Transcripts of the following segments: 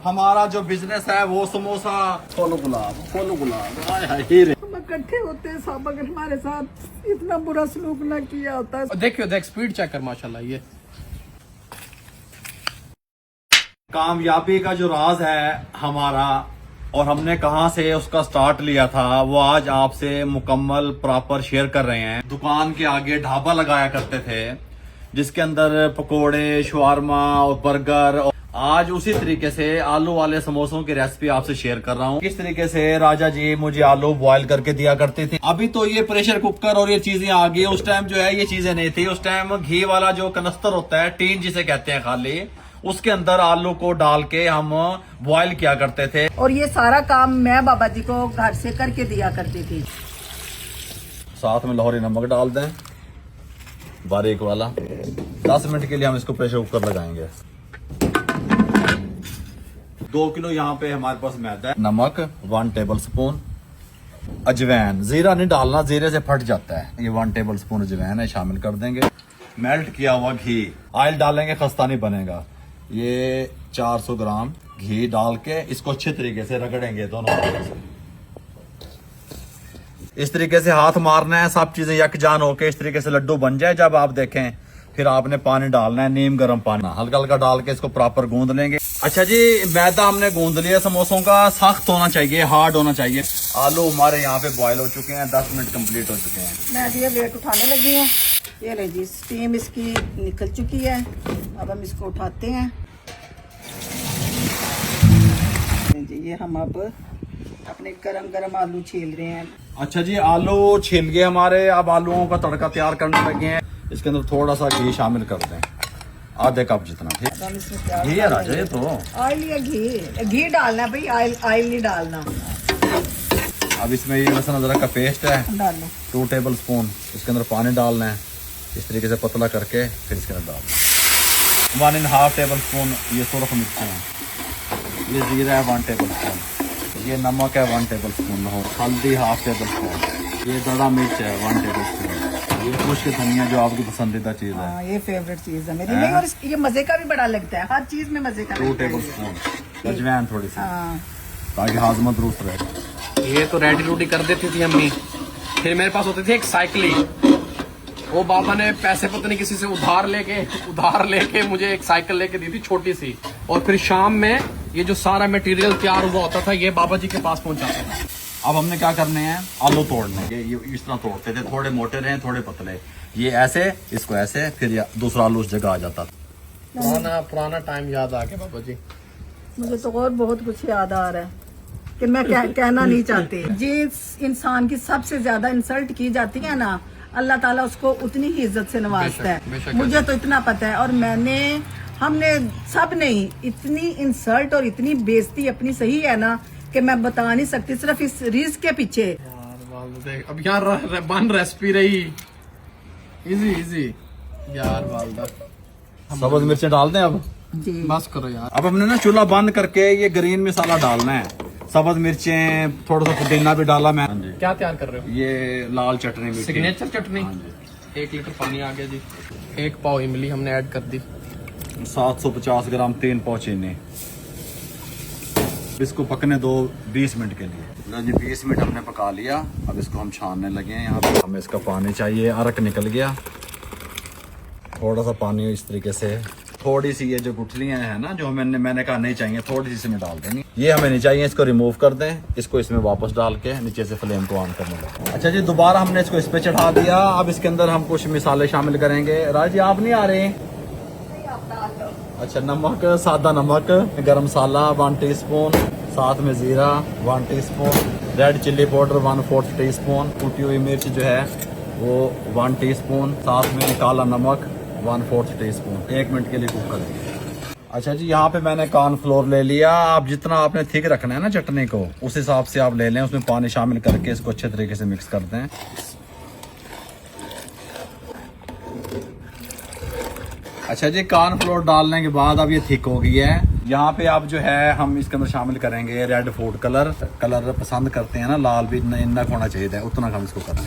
हमारा जो बिजनेस है वो समोसा फॉलो गुलाब हाय हाय हीरे। हम इकट्ठे होते हैं सब, अगर हमारे साथ इतना बुरा सलूक ना किया होता है। देखियो देख स्पीड चेक कर माशाल्लाह। ये कामयाबी का जो राज है हमारा और हमने कहां से उसका स्टार्ट लिया था वो आज आपसे मुकम्मल प्रॉपर शेयर कर रहे हैं। दुकान के आगे ढाबा लगाया करते थे जिसके अंदर पकोड़े, शवारमा और बर्गर, और आज उसी तरीके से आलू वाले समोसों की रेसिपी आपसे शेयर कर रहा हूँ। किस तरीके से राजा जी मुझे आलू बॉईल करके दिया करते थे। अभी तो ये प्रेशर कुकर और ये चीजें आ गई, उस टाइम जो है ये चीजें नहीं थी। उस टाइम घी वाला जो कनस्तर होता है, टीन जिसे कहते हैं खाली, उसके अंदर आलू को डाल के हम बॉईल किया करते थे। और ये सारा काम मैं बाबा जी को घर से करके दिया करती थी। साथ में लाहौरी नमक डाल दें बारीक वाला। 10 मिनट के लिए हम इसको प्रेशर कुकर लगाएंगे। 2 किलो यहाँ पे हमारे पास मैदा है। नमक 1 टेबल स्पून, अजवैन, जीरा नहीं डालना, जीरे से फट जाता है। ये 1 टेबल स्पून अजवैन है, शामिल कर देंगे। मेल्ट किया हुआ घी, ऑयल डालेंगे खस्ता नहीं बनेगा। ये 400 ग्राम घी डाल के इसको अच्छे तरीके से रगड़ेंगे दोनों हाथों से। इस तरीके से हाथ मारना है, सब चीजें यकजान होके इस तरीके से लड्डू बन जाए। जब आप देखें फिर आपने पानी डालना है, नीम गर्म पानी हल्का हल्का डाल के इसको प्रॉपर गूंद लेंगे। अच्छा जी, मैदा हमने गूंद लिया समोसों का। सख्त होना चाहिए, हार्ड होना चाहिए। आलू हमारे यहाँ पे बॉयल हो चुके हैं, 10 मिनट कंप्लीट हो चुके हैं। मैं ये वेट उठाने लगी हूँ। ये ले जी, स्टीम इसकी निकल चुकी है। अब हम इसको उठाते हैं जी। ये हम अब अपने गरम गरम आलू छील रहे हैं। अच्छा जी, आलू छील गए हमारे। अब आलूओं का तड़का तैयार करने लगे हैं। इसके अंदर थोड़ा सा घी शामिल कर दें, आधे कप जितना। ठीक, अब हम इसमें क्या घी है राजा, ये तो ऑयल या घी? घी डालना भाई, ऑयल नहीं डालना। अब इसमें ये लहसुन अदरक का पेस्ट है, डालो 2 टेबल स्पून। इसके अंदर पानी डालना है, इस तरीके से पतला करके फिर इसके अंदर डालना। 1.5 टेबल स्पून ये सुरख मिर्च है। ये जीरा है 1 टेबल स्पून। ये नमक है 1 टेबल स्पून। हल्दी 1/2 टेबल स्पून। ये दड़ा मिर्च है 1 टेबल स्पून। ये खुश्क धनिया जो आपकी पसंदीदा चीज है। हाँ, ये फेवरेट चीज है मेरी। नहीं, और ये मजे का भी बड़ा लगता है, हर चीज में मजे का। 2 टेबल स्पून अजवाइन थोड़ी सी, हाँ। ताकि हाजमा दुरुस्त रहे। ये तो रेडी रोटी कर देती थी अम्मी। फिर मेरे पास होती थी एक साइकिल। वो बाबा ने पैसे पता नहीं किसी से उधार लेके मुझे एक साइकिल लेके दी थी छोटी सी। और फिर शाम में ये जो सारा मटेरियल तैयार हुआ होता था ये बाबा जी के पास पहुंचाता था। अब हमने क्या करने हैं, आलू तोड़ने के। ये इस तरह तोड़ते थे, थोड़े मोटे रहे थोड़े पतले। ये ऐसे, इसको ऐसे, फिर दूसरा आलू उस जगह आ जाता था। पुराना टाइम याद आ गया बाबा जी। मुझे तो और बहुत कुछ याद आ रहा है कि मैं कहना नहीं चाहती। जिस इंसान की सबसे ज्यादा इंसल्ट की जाती है ना, अल्लाह ताला उसको उतनी ही इज्जत से नवाजता है। मुझे तो इतना पता है। और हमने सब नहीं, इतनी इंसल्ट और इतनी बेइज्जती अपनी सही है ना कि मैं बता नहीं सकती। सिर्फ इस रीज के पीछे अब यार बन रेसिपी रही इजी यार। वालदा सब्ज मिर्चें डाल दें अब जी। बस करो यार। अब हमने ना चूल्हा बंद करके ये ग्रीन मसाला डालना है। सब्ज मिर्चें, थोड़ा सा पुदीना भी डाला मैं। क्या तैयार कर रहे हो? ये लाल चटनी भी, सिग्नेचर चटनी। 1 लीटर पानी आ गया जी। 1 पाव इमली हमने ऐड कर दी। 750 ग्राम 3 पाव चीनी। इसको पकने दो 20 मिनट के लिए। जी 20 मिनट हमने पका लिया। अब इसको हम छानने लगे हैं। यहाँ पे हमें इसका पानी चाहिए, अरक निकल गया। थोड़ा सा पानी इस तरीके से, थोड़ी सी ये जो गुठलियां हैं ना जो मैंने कहा नहीं चाहिए, थोड़ी सी इसमें डाल देंगे। ये हमें नहीं चाहिए, इसको रिमूव कर दें। इसको इसमें वापस डाल के नीचे से फ्लेम को ऑन करने लगे। अच्छा जी, दोबारा हमने इसको इस पे चढ़ा दिया। अब इसके अंदर हम कुछ मसाले शामिल करेंगे। राज जी आप नहीं आ रहे? अच्छा, नमक, सादा नमक, गरम मसाला 1 टीस्पून, साथ में जीरा 1 teaspoon, red chilli powder 1/4 teaspoon, कुटी हुई मिर्च जो है वो 1 टीस्पून, साथ में काला नमक 1/4 टीस्पून। 1 मिनट के लिए कुक करेंगे। अच्छा जी, यहाँ पे मैंने कॉर्नफ्लोर ले लिया। आप जितना आपने थिक रखना है ना चटनी को, उस हिसाब से आप ले लें। उसमें पानी शामिल करके इसको अच्छे तरीके से मिक्स कर दें। अच्छा जी, कॉर्नफ्लोर डालने के बाद अब ये थिक हो गई है। यहाँ पे आप जो है हम इसके अंदर शामिल करेंगे रेड फूड कलर। कलर पसंद करते हैं ना, लाल भी इतना होना चाहिए, उतना हम इसको करते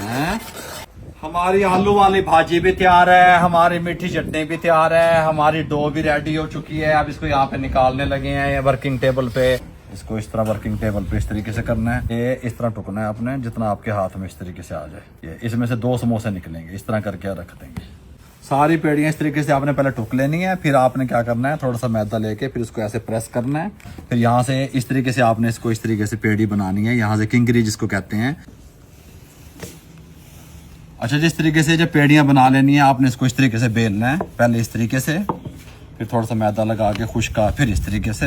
हैं। हमारी आलू वाली भाजी भी तैयार है, हमारी मीठी चटनी भी तैयार है, हमारी डो भी रेडी हो चुकी है। अब इसको यहाँ पे निकालने लगे हैं वर्किंग टेबल पे। इसको इस तरह वर्किंग टेबल पे इस तरीके से करना है। ये इस तरह टुकना है आपने, जितना आपके हाथ में इस तरीके से आ जाए। ये इसमें से 2 समोसे निकलेंगे, इस तरह करके रख देंगे। सारी पेड़ियाँ इस तरीके से आपने पहले टुक लेनी है। फिर आपने क्या करना है, थोड़ा सा मैदा लेके फिर इसको ऐसे प्रेस करना है। फिर यहाँ से इस तरीके से आपने इसको इस तरीके से पेड़ी बनानी है, यहाँ से किंगरी जिसको कहते हैं। अच्छा, जिस तरीके से जब पेड़ियाँ बना लेनी है आपने इसको इस तरीके से बेलना है। पहले इस तरीके से, फिर थोड़ा सा मैदा लगा के खुश्का, फिर इस तरीके से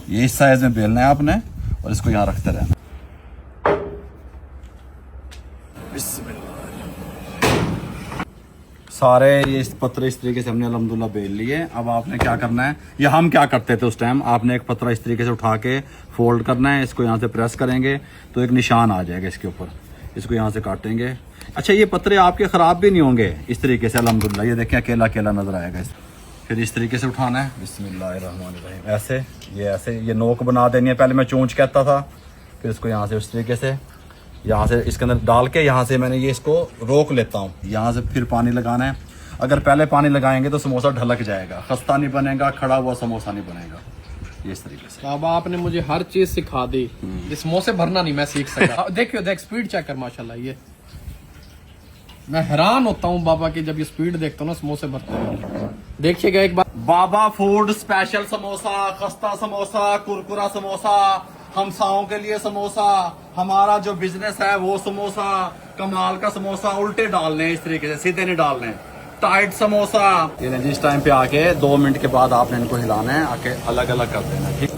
ये इस साइज में बेलना है आपने और इसको यहाँ रखते रहना। सारे ये इस पत्र इस तरीके से हमने अल्हम्दुलिल्लाह बेल लिए। अब आपने क्या करना है, ये हम क्या करते थे उस टाइम, आपने एक पत्रा इस तरीके से उठा के फोल्ड करना है। इसको यहाँ से प्रेस करेंगे तो एक निशान आ जाएगा इसके ऊपर। इसको यहाँ से काटेंगे। अच्छा, ये पत्रे आपके ख़राब भी नहीं होंगे इस तरीके से अल्हम्दुलिल्लाह। ये देखें अकेला अकेला नज़र आएगा। फिर इस तरीके से उठाना है, बिस्मिल्लाहिर्रहमानिर्रहीम। ऐसे ये नोक बना देनी है। पहले मैं चोंच कहता था, फिर इसको यहाँ से उस तरीके से यहाँ से इसके अंदर डाल के यहाँ से मैंने ये इसको रोक लेता हूँ। यहाँ से फिर पानी लगाना है। अगर पहले पानी लगाएंगे तो समोसा ढलक जाएगा, खस्ता नहीं बनेगा, खड़ा हुआ समोसा नहीं बनेगा। ये इस तरीके से। बाबा आपने मुझे हर चीज सिखा दी। ये समोसे भरना नहीं मैं सीख सका। देखियो देख स्पीड चेक कर, माशाल्लाह। ये मैं हैरान होता हूँ बाबा की जब ये स्पीड देखता हूँ ना समोसे भरते हैं। देखिएगा एक बार, बाबा फूड स्पेशल समोसा, खस्ता समोसा, कुरकुरा समोसा, हमसाओं के लिए समोसा, हमारा जो बिजनेस है वो समोसा, कमाल का समोसा। उल्टे डालने इस तरीके से, सीधे नहीं डालने। टाइट समोसा। ये जिस टाइम पे आके 2 मिनट के बाद आपने इनको हिलाना है, आके अलग अलग कर देना, ठीक।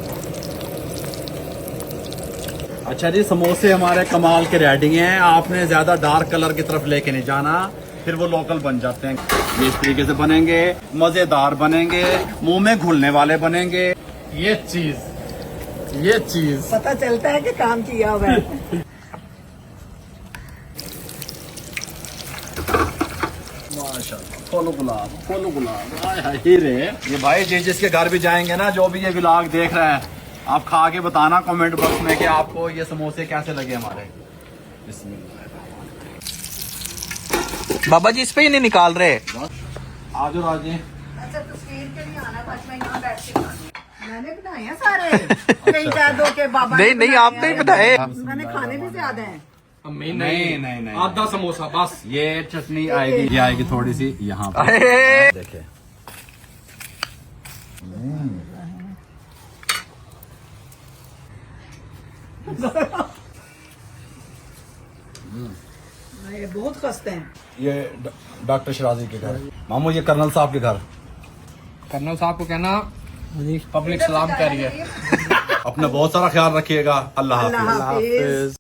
अच्छा जी, समोसे हमारे कमाल के रेडी हैं। आपने ज्यादा डार्क कलर की तरफ लेके नहीं जाना, फिर वो लोकल बन जाते हैं। ये इस तरीके से बनेंगे, मजेदार बनेंगे, मुंह में घुलने वाले बनेंगे। ये चीज पता चलता है कि काम किया हुआ है। फूल गुलाब हाय हाय हीरे। ये भाई जिसके घर भी जाएंगे ना, जो भी ये व्लॉग देख रहा है, आप खा के बताना कमेंट बॉक्स में कि आपको ये समोसे कैसे लगे हमारे। बाबा जी इस पे ही नहीं निकाल रहे। आज राजी अच्छा, तस्वीर के लिए आना, बस मैं यहाँ बैठ के खानी। मैंने बनाए हैं सारे। कई जादों के बाबा ने नहीं आपने ही बनाए। मैंने खाने भी ज्यादा हैं। नहीं, आधा समोसा बस। ये चटनी आएगी, ये आएगी थोड़ी सी यहाँ पे। देखिए ये बहुत खस्ते हैं। ये डॉक्टर शराजी के घर, मामू ये कर्नल साहब के घर। कर्नल साहब को कहना पब्लिक सलाम करिए। अपना बहुत सारा ख्याल रखिएगा। अल्लाह हाफिज। अल्लाह हाफिज।